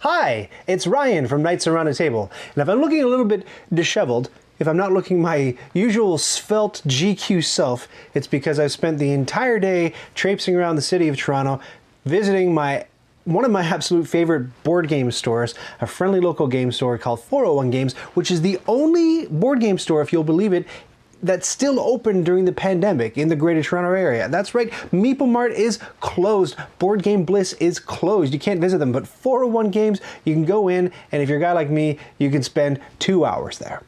Hi, it's Ryan from Knights Around a Table, and if I'm looking a little bit disheveled, if I'm not looking my usual svelte GQ self, it's because I've spent the entire day traipsing around the city of Toronto, visiting one of my absolute favorite board game stores, a friendly local game store called 401 Games, which is the only board game store, if you'll believe it, that's still open during the pandemic in the Greater Toronto Area. That's right, Meeple Mart is closed. Board Game Bliss is closed. You can't visit them, but 401 Games, you can go in, and if you're a guy like me, you can spend 2 hours there.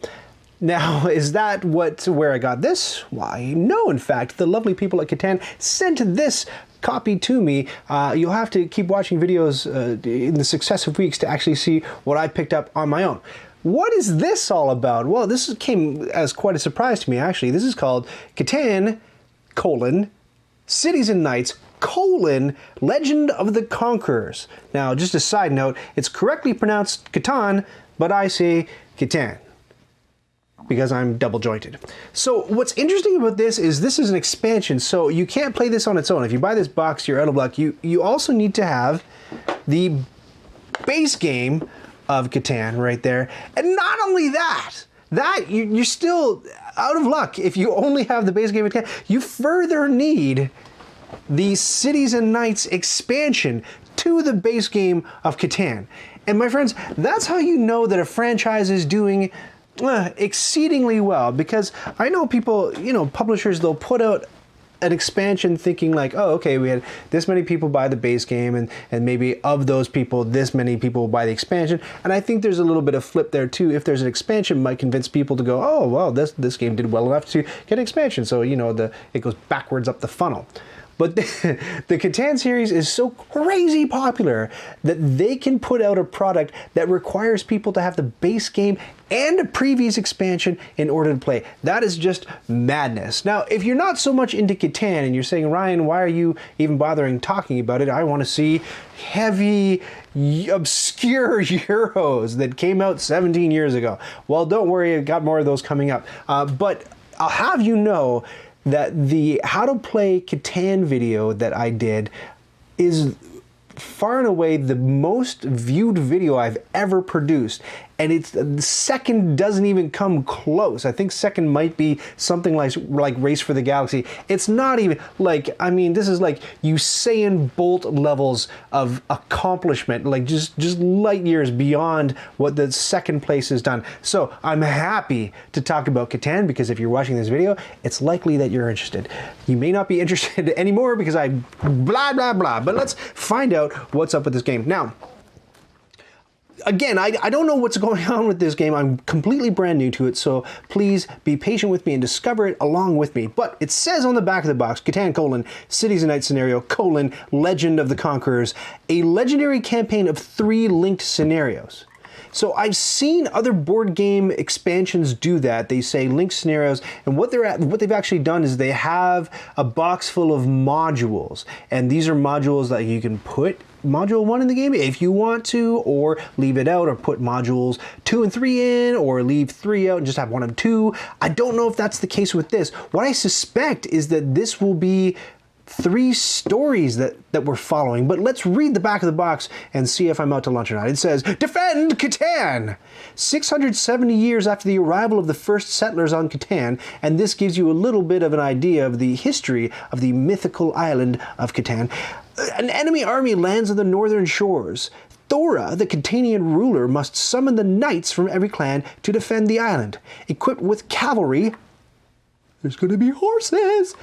Now, is that where I got this? Why, no, in fact, the lovely people at Catan sent this copy to me. You'll have to keep watching videos in the successive weeks to actually see what I picked up on my own. What is this all about? Well, this came as quite a surprise to me, actually. This is called Catan, Cities and Knights, Legend of the Conquerors. Now, just a side note, it's correctly pronounced Catan, but I say Catan, because I'm double jointed. So what's interesting about this is an expansion, so you can't play this on its own. If you buy this box, you're out of luck. You also need to have the base game of Catan right there. And not only that, you're still out of luck if you only have the base game of Catan. You further need the Cities and Knights expansion to the base game of Catan. And my friends, that's how you know that a franchise is doing exceedingly well, because I know people, publishers, they'll put out an expansion thinking like, oh, okay, we had this many people buy the base game, and maybe of those people, this many people will buy the expansion. And I think there's a little bit of flip there too. If there's an expansion, might convince people to go, oh, well, this game did well enough to get an expansion. So, it goes backwards up the funnel. But the Catan series is so crazy popular that they can put out a product that requires people to have the base game and a previous expansion in order to play. That is just madness. Now, if you're not so much into Catan and you're saying, Ryan, why are you even bothering talking about it? I want to see heavy, obscure Euros that came out 17 years ago. Well, don't worry, I've got more of those coming up. But I'll have you know that the How to Play Catan video that I did is far and away the most viewed video I've ever produced. And the second doesn't even come close. I think second might be something like Race for the Galaxy. It's not even this is like Usain Bolt levels of accomplishment, like just light years beyond what the second place has done. So I'm happy to talk about Catan, because if you're watching this video, it's likely that you're interested. You may not be interested anymore because I blah, blah, blah, but let's find out what's up with this game. Now, again, I don't know what's going on with this game. I'm completely brand new to it, so please be patient with me and discover it along with me. But it says on the back of the box, Catan, Cities and Knights scenario, Legend of the Conquerors, a legendary campaign of 3 linked scenarios. So I've seen other board game expansions do that. They say linked scenarios, and what they've actually done is they have a box full of modules, and these are modules that you can put module 1 in the game if you want to, or leave it out, or put modules 2 and 3 in, or leave 3 out and just have 1 and 2. I don't know if that's the case with this. What I suspect is that this will be 3 stories that we're following, but let's read the back of the box and see if I'm out to lunch or not. It says, Defend Catan! 670 years after the arrival of the first settlers on Catan, and this gives you a little bit of an idea of the history of the mythical island of Catan. An enemy army lands on the northern shores. Thora, the Catanian ruler, must summon the knights from every clan to defend the island. Equipped with cavalry, there's going to be horses,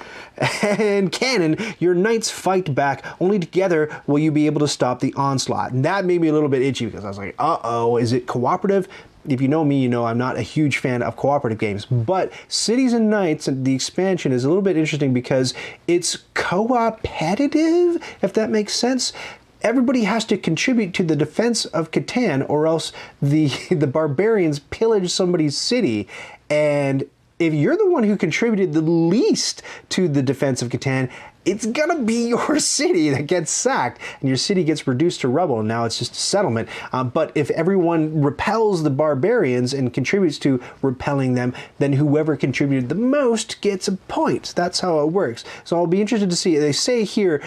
and cannon, your knights fight back. Only together will you be able to stop the onslaught. And that made me a little bit itchy, because I was like, uh-oh, is it cooperative? If you know me, you know I'm not a huge fan of cooperative games, but Cities and Knights, the expansion, is a little bit interesting because it's co-opetitive, if that makes sense. Everybody has to contribute to the defense of Catan, or else the barbarians pillage somebody's city. And if you're the one who contributed the least to the defense of Catan, it's gonna be your city that gets sacked, and your city gets reduced to rubble, and now it's just a settlement. But if everyone repels the barbarians and contributes to repelling them, then whoever contributed the most gets a point. That's how it works. So I'll be interested to see. They say here,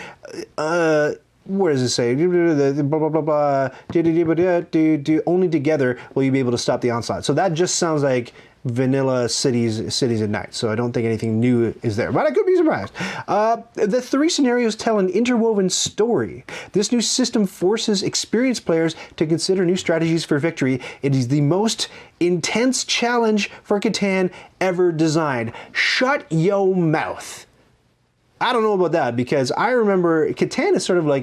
what does it say? Blah, blah, blah, blah. Only together will you be able to stop the onslaught. So that just sounds like vanilla cities at night. So I don't think anything new is there, but I could be surprised. The 3 scenarios tell an interwoven story. This new system forces experienced players to consider new strategies for victory. It is the most intense challenge for Catan ever designed. Shut yo mouth. I don't know about that, because I remember Catan is sort of like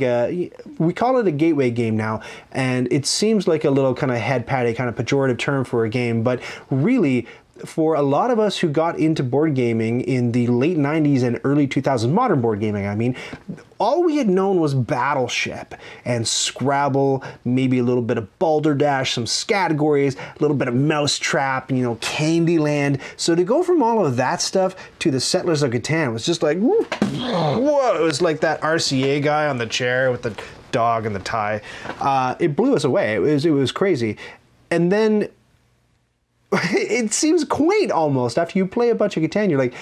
we call it a gateway game now, and it seems like a little kind of head patty, kind of pejorative term for a game, but really, for a lot of us who got into board gaming in the late 90s and early 2000s, modern board gaming, I mean, all we had known was Battleship and Scrabble, maybe a little bit of Balderdash, some categories, a little bit of Mousetrap, you know, Candyland. So to go from all of that stuff to the Settlers of Catan was just like, whoa, it was like that RCA guy on the chair with the dog and the tie. It blew us away. It was crazy. And then it seems quaint almost. After you play a bunch of Catan, you're like,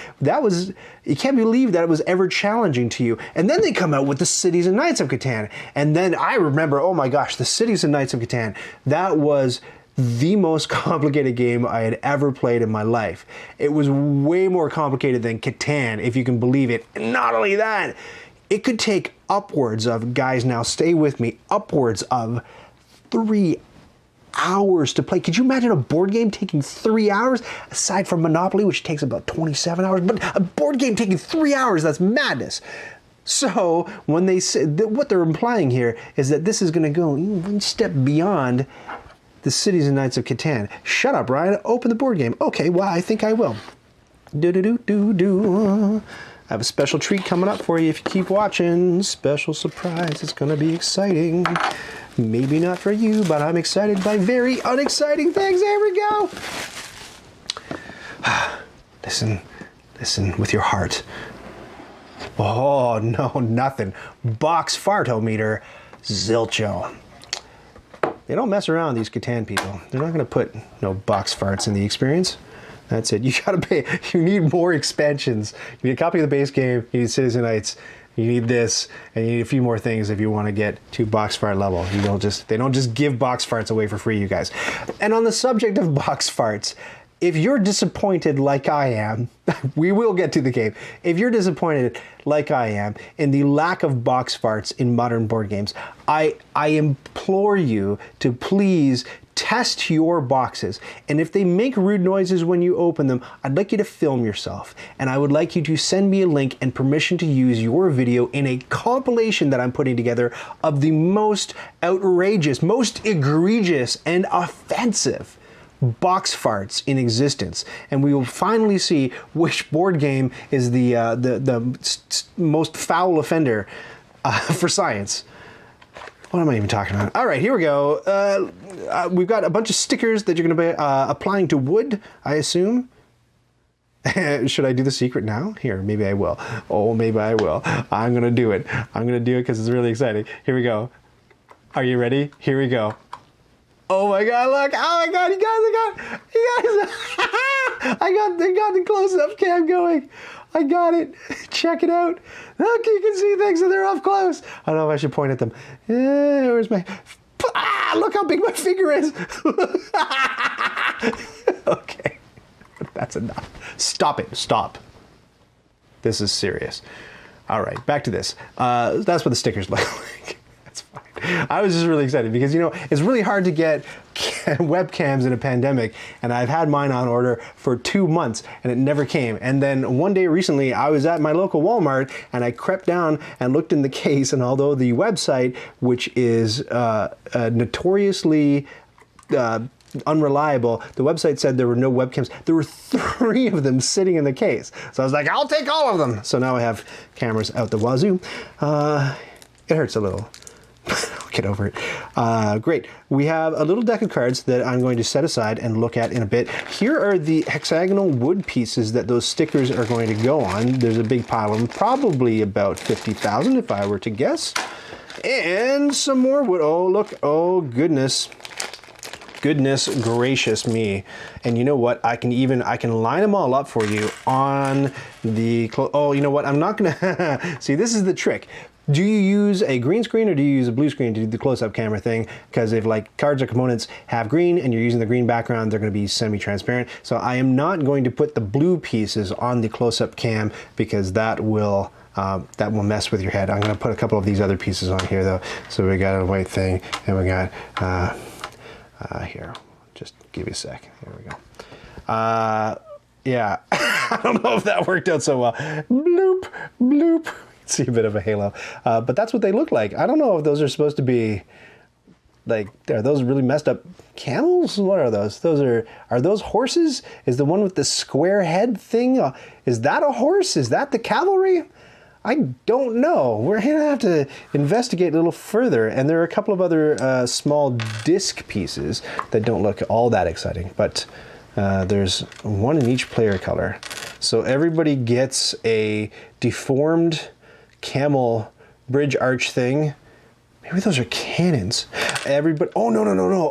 you can't believe that it was ever challenging to you. And then they come out with the Cities and Knights of Catan. And then I remember, oh my gosh, the Cities and Knights of Catan. That was the most complicated game I had ever played in my life. It was way more complicated than Catan, if you can believe it. And not only that, it could take upwards of, guys, now stay with me, upwards of 3 hours to play. Could you imagine a board game taking 3 hours? Aside from Monopoly, which takes about 27 hours, but a board game taking 3 hours, that's madness. So when they say, what they're implying here is that this is going to go one step beyond the Cities and Knights of Catan. Shut up, Ryan. Open the board game. Okay, well, I think I will. I have a special treat coming up for you if you keep watching. Special surprise. It's going to be exciting. Maybe not for you, but I'm excited by very unexciting things. There we go. Listen with your heart. Oh, no, nothing. Box fartometer, zilcho. They don't mess around, these Catan people. They're not going to put no box farts in the experience. That's it. You got to pay. You need more expansions. You need a copy of the base game. You need Cities and Knights. You need this, and you need a few more things if you want to get to box fart level. They don't just give box farts away for free, you guys. And on the subject of box farts, if you're disappointed like I am, we will get to the game. If you're disappointed like I am in the lack of box farts in modern board games, I implore you to please test your boxes. And if they make rude noises when you open them, I'd like you to film yourself. And I would like you to send me a link and permission to use your video in a compilation that I'm putting together of the most outrageous, most egregious, and offensive box farts in existence, and we will finally see which board game is the most foul offender for science. What am I even talking about? All right, here we go. We've got a bunch of stickers that you're going to be applying to wood, I assume. Should I do the secret now? Here, maybe I will. Oh, maybe I will. I'm going to do it. I'm going to do it because it's really exciting. Here we go. Are you ready? Here we go. Oh my God, look. Oh my God, you guys, I got the close-up cam going. I got it. Check it out. Look, you can see things and they're up close. I don't know if I should point at them. Where's my... look how big my finger is. Okay, that's enough. Stop it, stop. This is serious. All right, back to this. That's what the stickers look like. That's fine. I was just really excited because, you know, it's really hard to get webcams in a pandemic, and I've had mine on order for 2 months and it never came. And then one day recently I was at my local Walmart and I crept down and looked in the case, and although the website, which is notoriously unreliable, the website said there were no webcams. There were 3 of them sitting in the case. So I was like, I'll take all of them. So now I have cameras out the wazoo. It hurts a little. Get over it. Great. We have a little deck of cards that I'm going to set aside and look at in a bit. Here are the hexagonal wood pieces that those stickers are going to go on. There's a big pile of them, probably about 50,000 if I were to guess. And some more wood. Oh, look. Oh, goodness. Goodness gracious me. And you know what? I can line them all up for you on the... Oh, you know what? I'm not going to... See, this is the trick. Do you use a green screen or do you use a blue screen to do the close-up camera thing? Because if like cards or components have green and you're using the green background, they're going to be semi-transparent. So I am not going to put the blue pieces on the close-up cam because that will mess with your head. I'm going to put a couple of these other pieces on here though. So we got a white thing and we got here. Just give you a sec. Here we go. Yeah, I don't know if that worked out so well. Bloop, bloop. See a bit of a halo, but that's what they look like. I don't know if those are supposed to be like, are those really messed up camels? What are those? Are those horses? Is the one with the square head thing, is that a horse? Is that the cavalry? I don't know. We're gonna have to investigate a little further. And there are a couple of other small disc pieces that don't look all that exciting, but there's one in each player color. So everybody gets a deformed camel bridge arch thing. Maybe those are cannons. Everybody, oh no.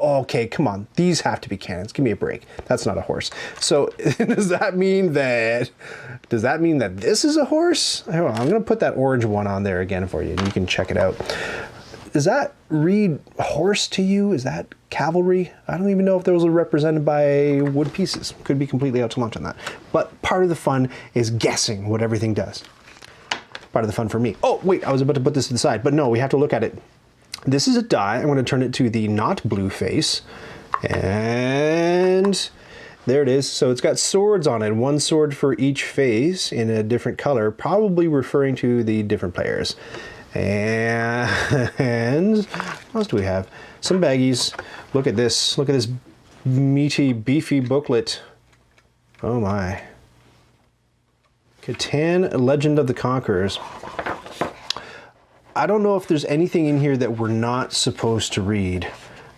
Oh, okay, come on. These have to be cannons. Give me a break. That's not a horse. So does that mean that this is a horse? I'm gonna put that orange one on there again for you and you can check it out. Does that read horse to you? Is that cavalry? I don't even know if those are represented by wood pieces. Could be completely out to lunch on that. But part of the fun is guessing what everything does. Part of the fun for me. Oh, wait, I was about to put this to the side, but no, we have to look at it. This is a die. I'm going to turn it to the not blue face. And there it is. So it's got swords on it. One sword for each face in a different color, probably referring to the different players. And what else do we have? Some baggies. Look at this. Look at this meaty, beefy booklet. Oh my. Catan, Legend of the Conquerors. I don't know if there's anything in here that we're not supposed to read.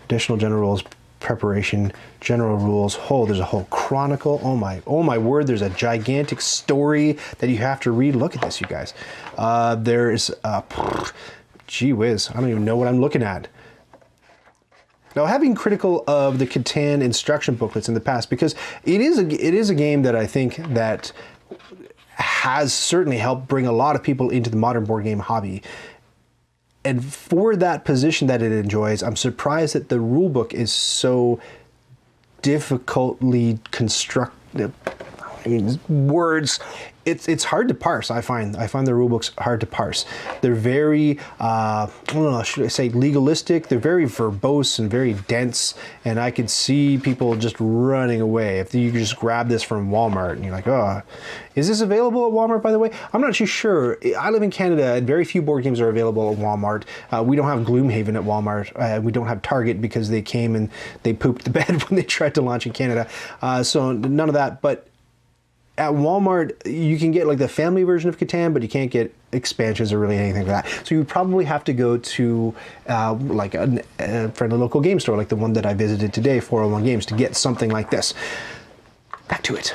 Additional general rules, preparation, general rules. Oh, there's a whole chronicle. Oh my word, there's a gigantic story that you have to read. Look at this, you guys. There's, gee whiz, I don't even know what I'm looking at. Now, having critical of the Catan instruction booklets in the past, because it is a game that I think that has certainly helped bring a lot of people into the modern board game hobby. And for that position that it enjoys, I'm surprised that the rulebook is so difficultly constructed. I mean, words, it's hard to parse. I find the rulebooks hard to parse. They're very, I don't know, should I say legalistic? They're very verbose and very dense, and I could see people just running away. If you just grab this from Walmart and you're like, oh, is this available at Walmart, by the way? I'm not too sure. I live in Canada, and very few board games are available at Walmart. We don't have Gloomhaven at Walmart. We don't have Target because they came and they pooped the bed when they tried to launch in Canada. So none of that, but at Walmart, you can get like the family version of Catan, but you can't get expansions or really anything like that. So you would probably have to go to like a friendly local game store, like the one that I visited today, 401 Games, to get something like this. Back to it.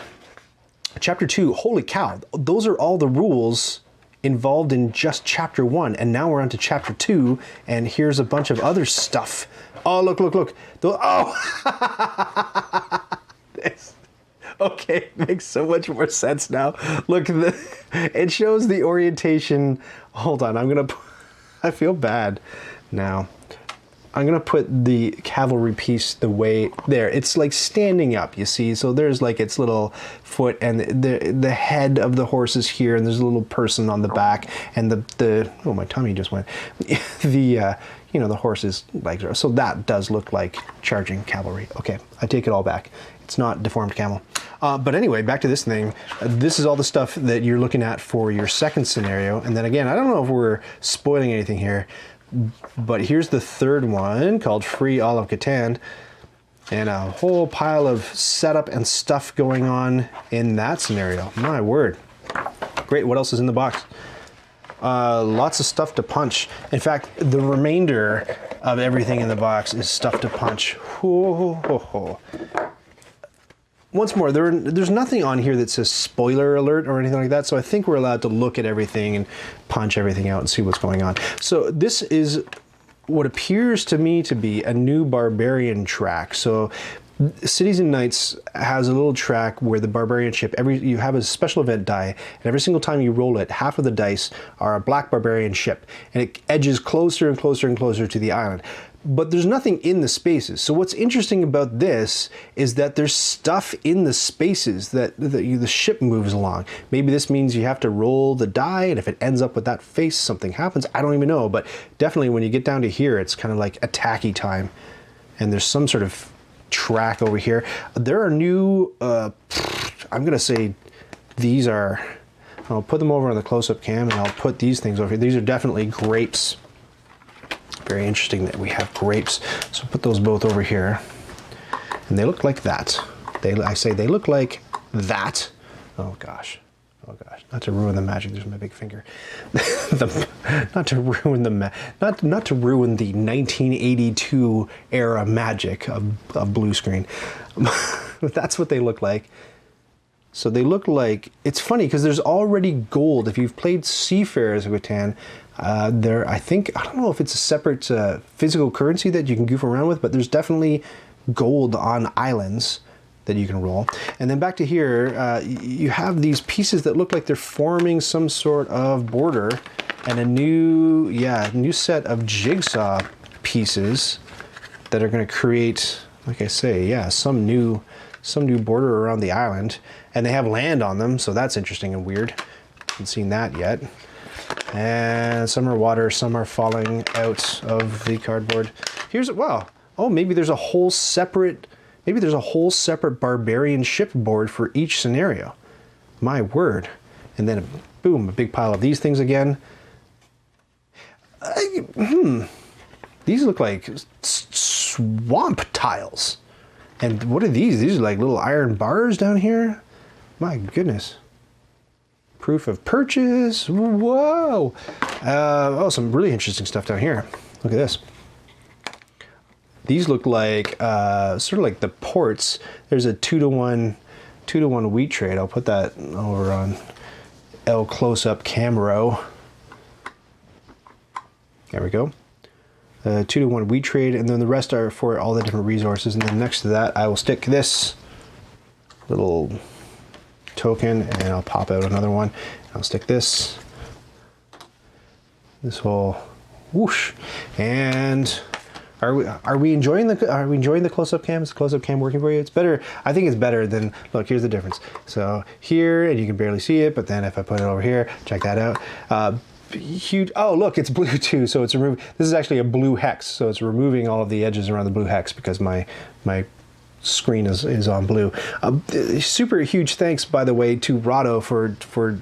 Chapter 2, holy cow, those are all the rules involved in just Chapter 1, and now we're on to Chapter 2, and here's a bunch of other stuff. Oh, look. Oh! This. Okay, makes so much more sense now. Look, it shows the orientation. Hold on, I feel bad now. I'm gonna put the cavalry piece the way there. It's like standing up, you see. So there's like its little foot, and the head of the horse is here, and there's a little person on the back, and the oh, my tummy just went. The horse's legs are. So that does look like charging cavalry. Okay, I take it all back. It's not deformed camel. But anyway, back to this thing. This is all the stuff that you're looking at for your second scenario. And then again, I don't know if we're spoiling anything here, but here's the third one called Free All of Catan. And a whole pile of setup and stuff going on in that scenario. My word. Great, what else is in the box? Lots of stuff to punch. In fact, the remainder of everything in the box is stuff to punch. Once more, there's nothing on here that says spoiler alert or anything like that, so I think we're allowed to look at everything and punch everything out and see what's going on. So this is what appears to me to be a new barbarian track. So Cities and Nights has a little track where the barbarian ship, you have a special event die, and every single time you roll it, half of the dice are a black barbarian ship, and it edges closer and closer and closer to the island. But there's nothing in the spaces. So what's interesting about this is that there's stuff in the spaces that the ship moves along. Maybe this means you have to roll the die, and if it ends up with that face, something happens. I don't even know, but definitely when you get down to here, it's kind of like attacky time. And there's some sort of track over here. There are new, I'm gonna say these are, I'll put them over on the close-up cam, and I'll put these things over here. These are definitely grapes. Very interesting that we have grapes. So put those both over here. And they look like that. I say they look like that. Oh gosh. Oh gosh. Not to ruin the magic. There's my big finger. Not to ruin the not to ruin the 1982 era magic of blue screen. But that's what they look like. So they look like, it's funny because there's already gold. If you've played Seafarers of Catan, I don't know if it's a separate physical currency that you can goof around with, but there's definitely gold on islands that you can roll. And then back to here, you have these pieces that look like they're forming some sort of border, and a new set of jigsaw pieces that are going to create, like I say, some new border around the island. And they have land on them, so that's interesting and weird. Haven't seen that yet. And some are water, some are falling out of the cardboard. Maybe there's a whole separate barbarian shipboard for each scenario. My word. And then boom, a big pile of these things again. These look like swamp tiles. And what are these? These are like little iron bars down here. My goodness. Proof of purchase. Whoa. Some really interesting stuff down here. Look at this. These look like sort of like the ports. There's a 2-to-1 wheat trade. I'll put that over on L close-up camera. There we go. 2-to-1 wheat trade, and then the rest are for all the different resources. And then next to that, I will stick this little token, and I'll pop out another one. I'll stick this whole whoosh. And are we enjoying the close-up cam? Is the close-up cam working for you? It's better. I think it's better than, look, here's the difference. So here, and you can barely see it, but then if I put it over here, check that out. Huge. Oh, look, it's blue too. So it's removed. This is actually a blue hex. So it's removing all of the edges around the blue hex because my screen is on blue. Super huge thanks, by the way, to Rado for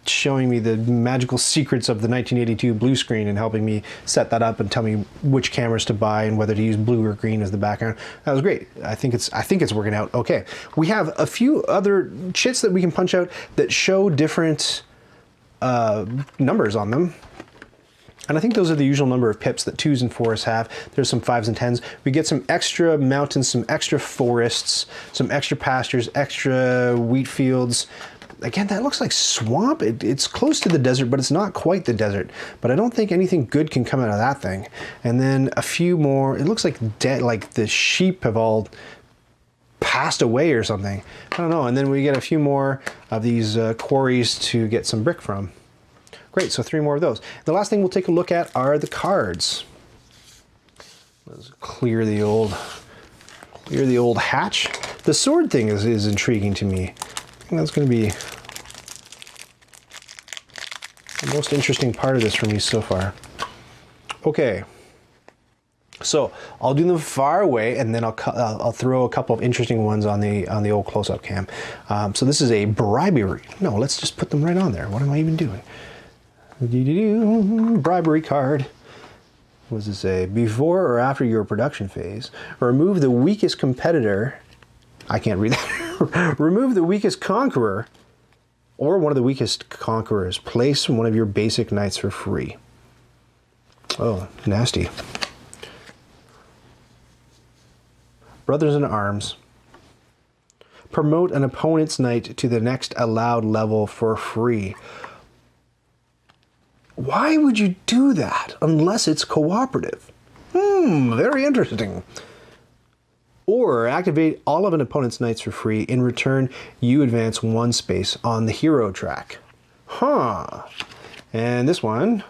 showing me the magical secrets of the 1982 blue screen and helping me set that up and tell me which cameras to buy and whether to use blue or green as the background. That was great. I think it's working out okay. We have a few other chits that we can punch out that show different numbers on them. And I think those are the usual number of pips that 2s and 4s have. There's some 5s and 10s. We get some extra mountains, some extra forests, some extra pastures, extra wheat fields. Again, that looks like swamp. It's close to the desert, but it's not quite the desert. But I don't think anything good can come out of that thing. And then a few more. It looks like like the sheep have all passed away or something. I don't know. And then we get a few more of these quarries to get some brick from. Great, so 3 more of those. The last thing we'll take a look at are the cards. Let's clear the old hatch. The sword thing is intriguing to me. I think that's going to be the most interesting part of this for me so far. Okay. So I'll do them far away, and then I'll throw a couple of interesting ones on the old close-up cam. So this is a bribery. No, let's just put them right on there. What am I even doing? Bribery card. What does it say? Before or after your production phase, remove the weakest competitor. I can't read that. Remove the weakest conqueror or one of the weakest conquerors. Place one of your basic knights for free. Oh, nasty. Brothers in Arms. Promote an opponent's knight to the next allowed level for free. Why would you do that unless it's cooperative? Very interesting. Or activate all of an opponent's knights for free. In return, you advance 1 space on the hero track. Huh. And this one,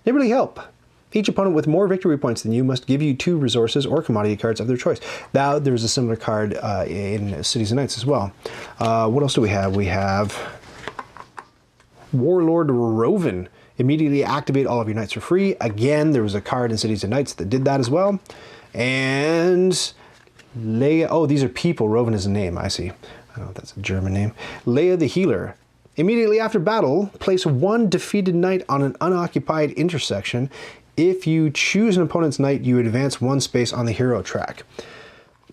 Neighborly Help. Each opponent with more victory points than you must give you 2 resources or commodity cards of their choice. Now, there's a similar card in Cities and Knights as well. What else do we have? We have Warlord Roven. Immediately activate all of your knights for free. Again, there was a card in Cities and Knights that did that as well. And Leia, oh, these are people. Roven is a name, I see. I don't know if that's a German name. Leia the Healer. Immediately after battle, place 1 defeated knight on an unoccupied intersection. If you choose an opponent's knight, you advance 1 space on the hero track.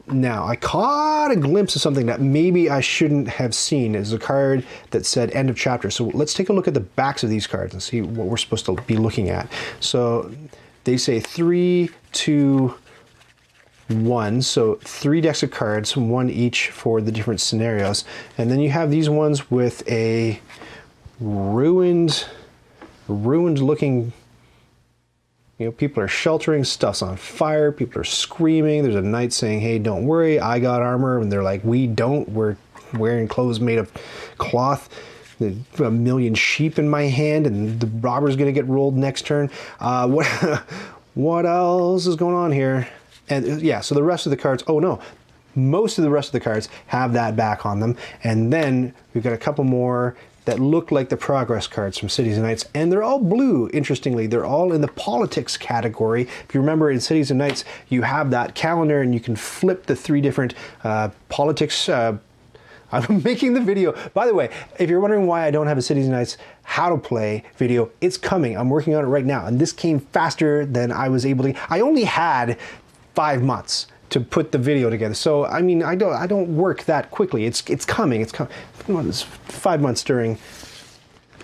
Now, I caught a glimpse of something that maybe I shouldn't have seen. It's a card that said end of chapter. So let's take a look at the backs of these cards and see what we're supposed to be looking at. So they say 3, 2, 1. So 3 decks of cards, 1 each for the different scenarios. And then you have these ones with a ruined looking. You know, people are sheltering, stuff's on fire, people are screaming. There's a knight saying, hey, don't worry, I got armor. And they're like, we don't, we're wearing clothes made of cloth. There's a million sheep in my hand and the robber's gonna get rolled next turn. What else is going on here? And yeah, so the rest of the cards, oh no, most of the rest of the cards have that back on them. And then we've got a couple more that look like the progress cards from Cities and Knights, and they're all blue, interestingly. They're all in the politics category. If you remember in Cities and Knights, you have that calendar and you can flip the 3 different politics. I'm making the video. By the way, if you're wondering why I don't have a Cities and Knights how to play video, it's coming. I'm working on it right now, and this came faster than I was able to. I only had 5 months to put the video together. So I mean, I don't work that quickly. It's coming. It's coming. It's 5 months during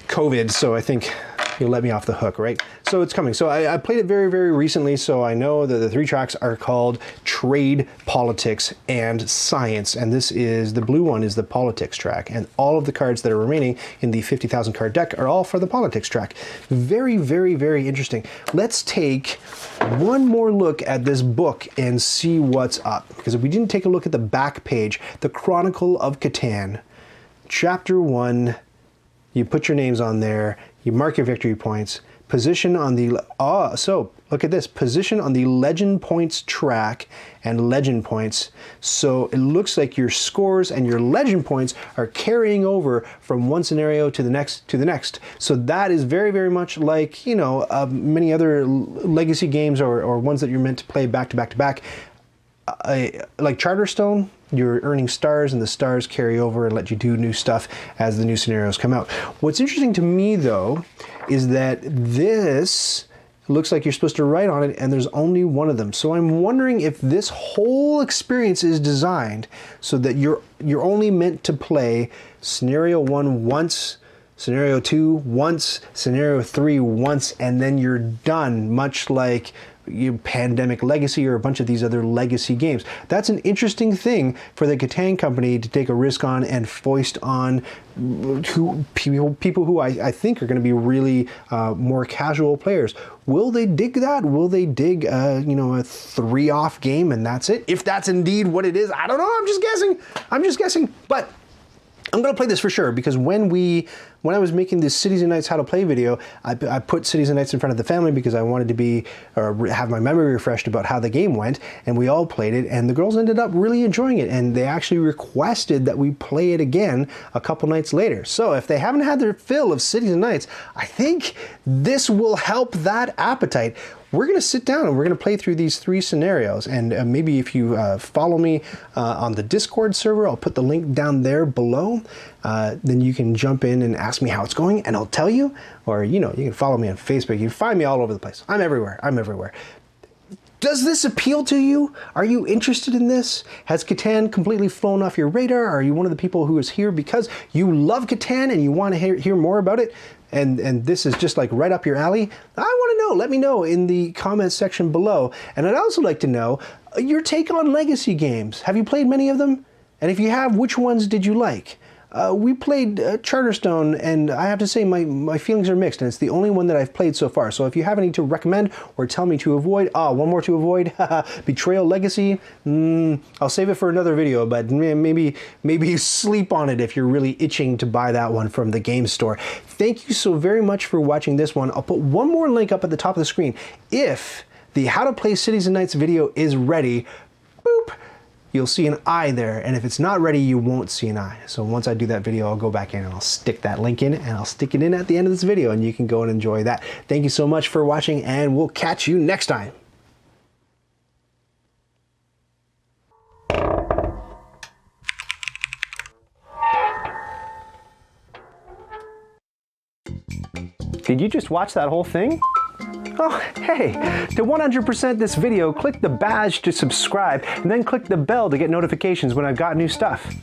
COVID, so I think you'll let me off the hook, right? So it's coming. So I played it very, very recently, so I know that the 3 tracks are called Trade, Politics, and Science, and this is, the blue one is the Politics track, and all of the cards that are remaining in the 50,000 card deck are all for the Politics track. Very, very, very interesting. Let's take one more look at this book and see what's up, because if we didn't take a look at the back page, The Chronicle of Catan, Chapter 1, you put your names on there, you mark your victory points, position on the, so look at this, position on the legend points track and legend points. So it looks like your scores and your legend points are carrying over from one scenario to the next. So that is very, very much like, you know, many other legacy games or ones that you're meant to play back to back to back. Like Charterstone, you're earning stars and the stars carry over and let you do new stuff as the new scenarios come out. What's interesting to me though is that this looks like you're supposed to write on it and there's only one of them. So I'm wondering if this whole experience is designed so that you're only meant to play scenario 1 once, scenario 2 once, scenario 3 once, and then you're done, much like Pandemic Legacy or a bunch of these other legacy games. That's an interesting thing for the Catan company to take a risk on and foist on people who I think are going to be really more casual players. Will they dig that? Will they dig you know, a 3-off game and that's it? If that's indeed what it is, I don't know. I'm just guessing. But I'm going to play this for sure, because when I was making this Cities and Knights how to play video, I put Cities and Knights in front of the family because I wanted to be, or have my memory refreshed about how the game went, and we all played it, and the girls ended up really enjoying it, and they actually requested that we play it again a couple nights later. So if they haven't had their fill of Cities and Knights, I think this will help that appetite. We're going to sit down and we're going to play through these 3 scenarios, and maybe if you follow me on the Discord server, I'll put the link down there below, then you can jump in and ask me how it's going and I'll tell you, or you know, you can follow me on Facebook, you can find me all over the place. I'm everywhere. Does this appeal to you? Are you interested in this? Has Catan completely flown off your radar? Are you one of the people who is here because you love Catan and you want to hear more about it? And this is just like right up your alley? I want to know. Let me know in the comments section below. And I'd also like to know your take on legacy games. Have you played many of them? And if you have, which ones did you like? We played Charterstone, and I have to say my feelings are mixed, and it's the only one that I've played so far. So if you have any to recommend or tell me to avoid, one more to avoid, Betrayal Legacy, I'll save it for another video, but maybe sleep on it if you're really itching to buy that one from the game store. Thank you so very much for watching this one. I'll put one more link up at the top of the screen. If the How to Play Cities and Knights video is ready, boop, you'll see an eye there, and if it's not ready, you won't see an eye. So once I do that video, I'll go back in and I'll stick that link in, and I'll stick it in at the end of this video, and you can go and enjoy that. Thank you so much for watching, and we'll catch you next time. Did you just watch that whole thing? Oh, hey, to 100% this video, click the badge to subscribe, and then click the bell to get notifications when I've got new stuff.